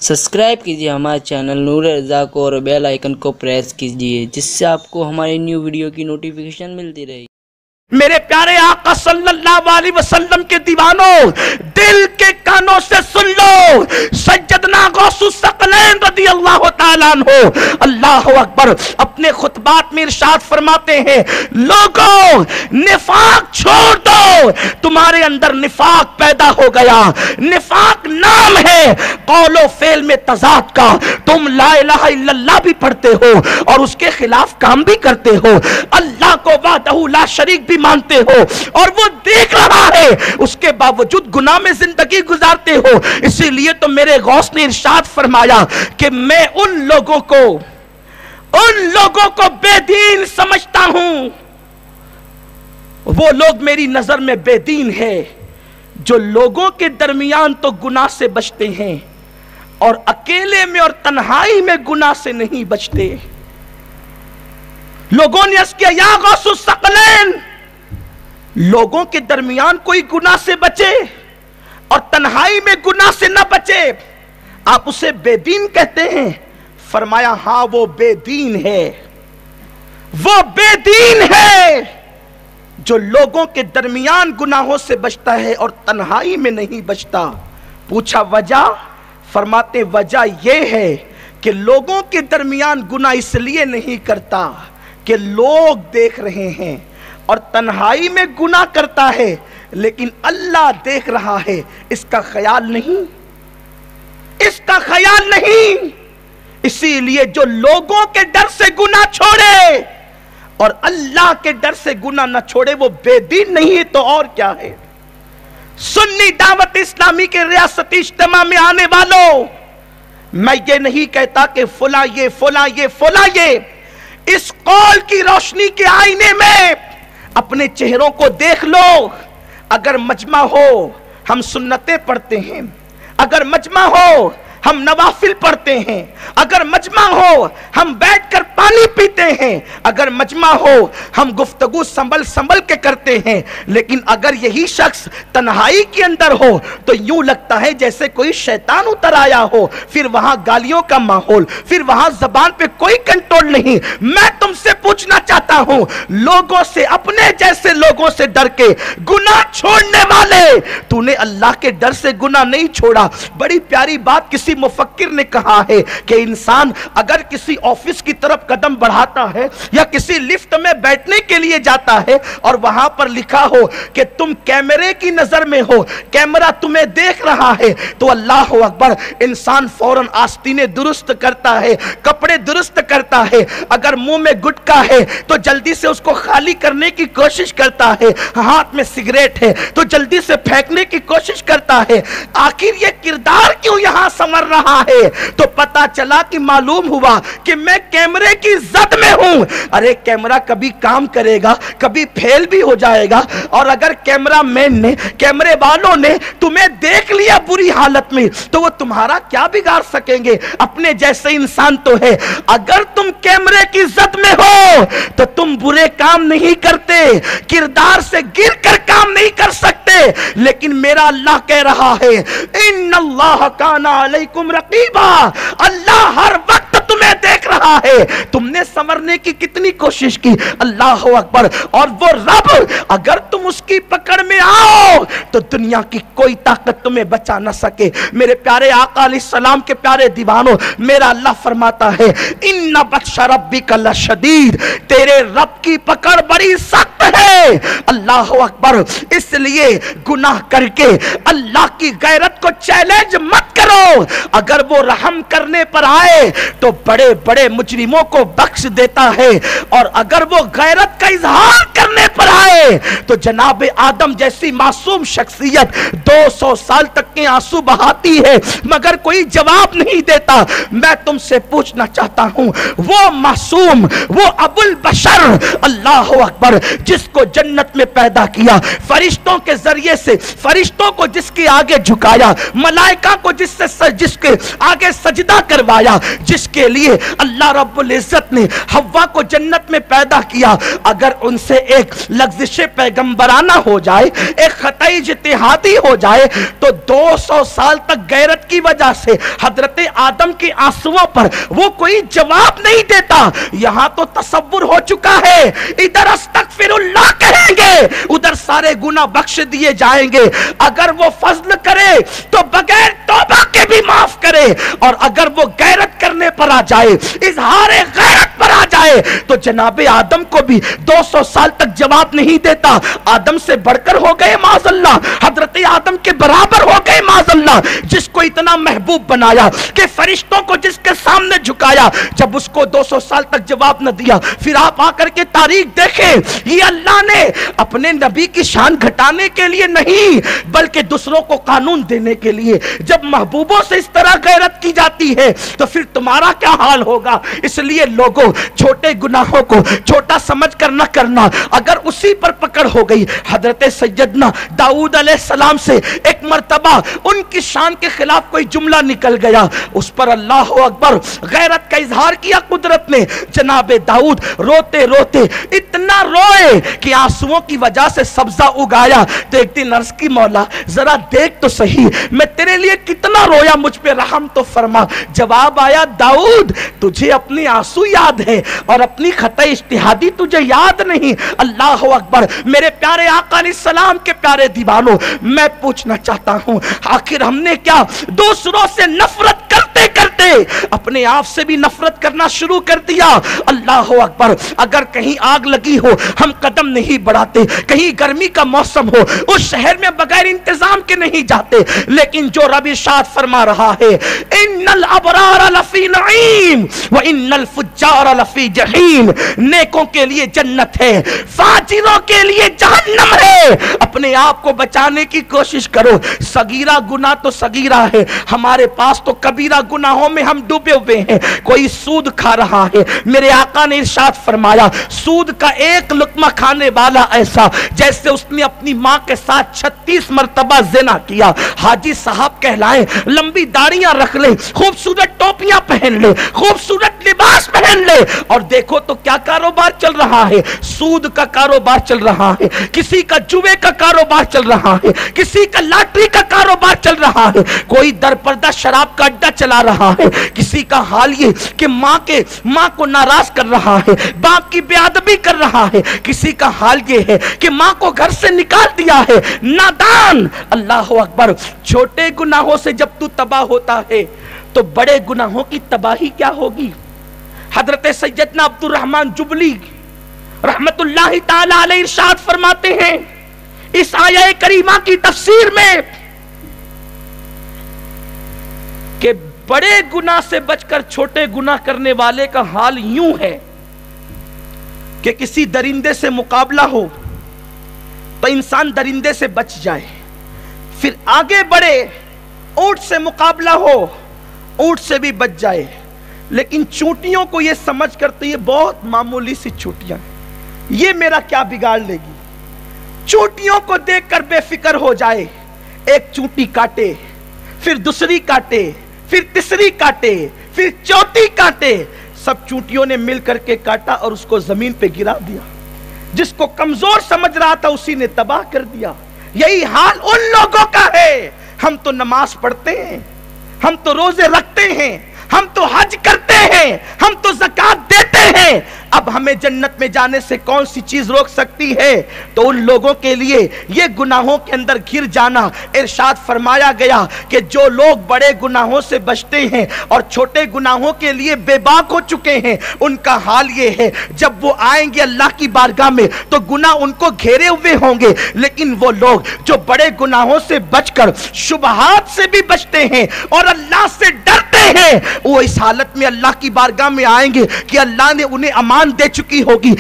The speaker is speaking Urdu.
سبسکرائب کیجیے ہمارے چینل نور رضا کو اور بیل آئیکن کو پریس کیجیے جس سے آپ کو ہماری نیو ویڈیو کی نوٹیفیکیشن ملتی رہے. میرے پیارے آقا صلی اللہ علیہ وسلم کے دیوانوں، دل کے کانوں سے سن لو. سیدنا غوث الثقلین رضی اللہ تعالیٰ عنہ اللہ اکبر اپنے خطبات میں ارشاد فرماتے ہیں، لوگوں نفاق چھوڑ دو، تمہارے اندر نفاق پیدا ہو گیا. نفاق نام ہے قول و فعل میں تضاد کا. تم لا الہ الا اللہ بھی پڑھتے ہو اور اس کے خلاف کام بھی کرتے ہو، اللہ کو وحدہ لا شریک بھی مانتے ہو اور وہ دیکھ رہا ہے، اس کے باوجود گناہ میں زندگی گزارتے ہو. اسی لیے تو میرے غوث نے ارشاد فرمایا کہ میں ان لوگوں کو بے دین سمجھتا ہوں. وہ لوگ میری نظر میں بے دین ہے جو لوگوں کے درمیان تو گناہ سے بچتے ہیں اور اکیلے میں اور تنہائی میں گناہ سے نہیں بچتے. لوگوں نے عرض کیا، یا غوث الثقلین، لوگوں کے درمیان کوئی گناہ سے بچے اور تنہائی میں گناہ سے نہ بچے، آپ اسے بے دین کہتے ہیں؟ فرمایا ہاں، وہ بے دین ہے، وہ بے دین ہے جو لوگوں کے درمیان گناہوں سے بچتا ہے اور تنہائی میں نہیں بچتا. پوچھا وجہ؟ فرماتے وجہ یہ ہے کہ لوگوں کے درمیان گناہ اس لیے نہیں کرتا کہ لوگ دیکھ رہے ہیں، اور تنہائی میں گناہ کرتا ہے لیکن اللہ دیکھ رہا ہے، اس کا خیال نہیں، اس کا خیال نہیں. اسی لیے جو لوگوں کے ڈر سے گناہ چھوڑے اور اللہ کے ڈر سے گناہ نہ چھوڑے وہ بے دین نہیں ہے تو اور کیا ہے. سنی دعوت اسلامی کے ریاستی اجتماع میں آنے والوں، میں یہ نہیں کہتا کہ فلاں یہ فلاں یہ فلاں یہ. اس قول کی روشنی کے آئینے میں اپنے چہروں کو دیکھ لو. اگر مجمع ہو ہم سنتیں پڑھتے ہیں، اگر مجمع ہو ہم نوافل پڑھتے ہیں، اگر مجمع ہو ہم بیٹھ کر پانی پیتے ہیں، اگر مجمع ہو ہم گفتگو سنبھل کے کرتے ہیں، لیکن اگر یہی شخص تنہائی کے اندر ہو تو یوں لگتا ہے جیسے کوئی شیطان اتر آیا ہو. پھر وہاں گالیوں کا ماحول، پھر وہاں زبان پہ کوئی کنٹرول نہیں. میں تم سے پوچھنا چاہتا ہوں، لوگوں سے، اپنے جیسے لوگوں سے ڈر کے گناہ چھوڑنے والے، تو نے اللہ کے ڈر سے گناہ نہیں چھوڑا. بڑی پیاری بات کسی مفکر نے کہا ہے کہ انسان اگر کسی آفس کی طرف قدم بڑھاتا ہے یا کسی لفٹ میں بیٹھنے کے لیے جاتا ہے اور وہاں پر لکھا ہو کہ تم کیمرے کی نظر میں ہو، کیمرہ تمہیں دیکھ رہا ہے، تو اللہ اکبر انسان فوراً آستینیں درست کرتا ہے، کپڑے درست کرتا ہے. اگر منہ میں گٹکا ہے تو جلدی سے اس کو خالی کرنے کی کوشش کرتا ہے، ہاتھ میں سگریٹ ہے تو جلدی سے پھینکنے کی کوشش کرتا ہے. آخر یہ کردار کیوں یہاں سمر رہا ہے؟ تو پتا چلا کہ معلوم ہوا کہ میں کیمرے کی زد میں ہوں. ارے کیمرہ کبھی کام کرے گا، کبھی فیل بھی ہو جائے گا، اور اگر کیمرہ مین نے، کیمرے والوں نے تمہیں دیکھ لیا بری حالت میں تو وہ تمہارا کیا بگاڑ سکیں گے؟ اپنے جیسے انسان تو ہے. اگر تم کیمرے کی زد میں ہو تو تم برے کام نہیں کرتے، کردار سے گر کر کام نہیں کر سکتے. لیکن میرا اللہ کہہ رہا ہے ان اللہ کان علیکم رقیبا، اللہ ہر وقت تمہیں دیکھ رہا ہے. تم نے سنورنے کی کتنی کوشش کی، اللہ اکبر، اور وہ رب اگر تم اس کی پکڑ میں آؤ تو دنیا کی کوئی طاقت تمہیں بچا نہ سکے. میرے پیارے آقا علیہ السلام کے پیارے دیوانوں، میرا اللہ فرماتا ہے ان بطش ربک لشدید، تیرے رب کی پکڑ بڑی سخت ہے. اللہ اکبر. اس لیے گناہ کر کے اللہ کی غیرت کو چیلنج مت کرو. اگر وہ رحم کرنے پر آئے تو بڑے بڑے مجرموں کو بخش دیتا ہے، اور اگر وہ غیرت کا اظہار کرنے پر آئے تو جناب آدم جیسی معصوم شخصیت 200 سال تک کے آنسو بہاتی ہے مگر کوئی جواب نہیں دیتا. میں تم سے پوچھنا چاہتا ہوں، وہ معصوم، وہ ابو البشر، اللہ اکبر، جس کو جنت میں پیدا کیا، فرشتوں کے ذریعے سے، فرشتوں کو جس کے آگے جھکایا، ملائکہ کو جس کے آگے سجدہ کروایا، جس کے لیے اللہ رب العزت نے حوا کو جنت میں پیدا کیا، اگر ان سے ایک لغزش پیغمبرانہ ہو جائے، ایک خطأ اجتہادی ہو جائے، تو 200 سال تک غیرت کی وجہ سے حضرت آدم کے آنسوؤں پر وہ کوئی جواب نہیں دیتا۔ یہاں تو تصور ہو چکا ہے، ادھر استغفر اللہ کہیں گے، ادھر سارے گناہ بخش دیے جائیں گے۔ اگر وہ فضل کرے تو بغیر توبہ کے بھی معاف کرے، اور اگر وہ غیرت کرنے پر آ جائے، اظہار غیرت پر آ جائے، تو جناب آدم کو بھی 200 سال تک جواب نہیں دیتا۔ آدم سے بڑھ کر ہو گئے معاذ اللہ، حضرت آدم کے برابر ہو گئے معاذ اللہ، جس کو اتنا محبوب بنایا کہ فرشتوں کو جس کے سامنے جھکایا، جب اس کو 200 سال تک جواب نہ دیا۔ پھر آپ آ کر کے تاریخ دیکھیں، یہ اللہ نے اپنے نبی کی شان گھٹانے کے لیے نہیں، بلکہ دوسروں کو قانون دینے کے لیے۔ جب محبوبوں سے اس طرح غیرت کی جاتی ہے تو پھر تمہارا کیا حال ہوگا؟ اس لیے لوگوں، چھوٹے گناہوں کو چھوٹا سمجھ کر نہ کرنا۔ اگر اسی پر پکڑ ہو گئی، حضرت سیدنا داؤد علیہ السلام سے ایک مرتبہ ان کی شان کے خلاف کوئی جملہ نکل گیا، اس پر اللہ اکبر غیرت کا اظہار کیا قدرت نے۔ جناب داؤد روتے روتے اتنا روئے کہ آنسوؤں کی وجہ سے سبزہ اگایا۔ تو ایک دن عرض کی مولا ذرا دیکھ تو صحیح، میں تیرے لیے کتنا رویا، مجھ پہ رحم تو فرما۔ جواب آیا، داؤد تجھے اپنے آنسو یاد ہے اور اپنی خطا اجتہادی تجھے یاد نہیں۔ اللہ اکبر۔ میرے پیارے آقا علیہ السلام کے پیارے دیوانوں، میں پوچھنا چاہتا ہوں، آخر ہم نے کیا دوسروں سے نفرت کرتے کرتے اپنے آپ سے بھی نفرت کرنا شروع کر دیا؟ اللہ اکبر۔ اگر کہیں آگ لگی ہو ہم قدم نہیں بڑھاتے، کہیں گرمی کا موسم ہو اس شہر میں بغیر انتظام کے نہیں جاتے، لیکن جو رب ارشاد فرما رہا ہے، ان الابرار لفی نعیم وان الفجار لفی جحیم، نیکوں کے لیے جنت ہے، فاجروں کے لیے جہنم ہے۔ اپنے آپ کو بچانے کی کوشش کرو۔ صغیرہ گناہ تو صغیرہ ہے، ہمارے پاس تو کبیرہ گناہوں میں ہم ڈوبے ہوئے ہیں۔ کوئی سود کھا رہا ہے، میرے آقا نے ارشاد فرمایا، سود کا ایک لقمہ کھانے والا ایسا جیسے اس نے اپنی ماں کے ساتھ 36 مرتبہ زنا کیا۔ حاجی صاحب کہلائیں، لمبی داڑیاں رکھ لیں، خوبصورت ٹوپیاں پہن لیں، خوبصورت لباس پہن لیں، اور دیکھو تو کیا کاروبار چل رہا ہے؟ سود کا کاروبار چل رہا ہے، کسی کا جوے کا کاروبار چل رہا ہے، کسی کا لاٹری کا کاروبار چل رہا ہے، کوئی در پردہ شراب کا اڈا چلا رہا ہے، کسی کا حال یہ کہ ماں کو ناراض کر رہا ہے، باپ کی بے ادبی کر رہا ہے، کسی کا حال یہ ہے کہ ماں کو گھر سے نکال دیا ہے۔ نادان! اللہ اکبر۔ چھوٹے گناہوں سے جب تو تباہ ہوتا ہے تو بڑے گناہوں کی تباہی کیا ہوگی؟ حضرت سیدنا عبد الرحمن جبلی رحمت اللہ تعالی علیہ ارشاد فرماتے ہیں اس آیہ کریمہ کی تفسیر میں کہ بڑے گناہ سے بچ کر چھوٹے گناہ کرنے والے کا حال یوں ہے کہ کسی درندے سے مقابلہ ہو تو انسان درندے سے بچ جائے، پھر آگے بڑھے، اونٹ سے مقابلہ ہو، اونٹ سے بھی بچ جائے، لیکن چونٹیوں کو یہ سمجھ کر تو یہ بہت معمولی سی چونٹیاں، یہ میرا کیا بگاڑ لے گی، چونٹیوں کو دیکھ کر بے فکر ہو جائے، ایک چونٹی کاٹے، پھر دوسری کاٹے، پھر تیسری کاٹے، پھر چوتھی کاٹے، سب چونٹیوں نے مل کر کے کاٹا اور اس کو زمین پہ گرا دیا۔ جس کو کمزور سمجھ رہا تھا اسی نے تباہ کر دیا۔ یہی حال ان لوگوں کا ہے۔ ہم تو نماز پڑھتے ہیں، ہم تو روزے رکھتے ہیں، ہم تو حج کرتے ہیں، ہم تو زکوٰۃ دیتے ہیں، اب ہمیں جنت میں جانے سے کون سی چیز روک سکتی ہے؟ تو ان لوگوں کے لیے یہ گناہوں کے اندر گر جانا، ارشاد فرمایا گیا کہ جو لوگ بڑے گناہوں سے بچتے ہیں اور چھوٹے گناہوں کے لیے بے باک ہو چکے ہیں، ان کا حال یہ ہے جب وہ آئیں گے اللہ کی بارگاہ میں تو گناہ ان کو گھیرے ہوئے ہوں گے، لیکن وہ لوگ جو بڑے گناہوں سے بچ کر شبہات سے بھی بچتے ہیں اور اللہ سے ڈرتے ہیں، وہ اس حالت میں اللہ کی بارگاہ میں آئیں گے کہ اللہ نے انہیں امان دے چکی ہوگی۔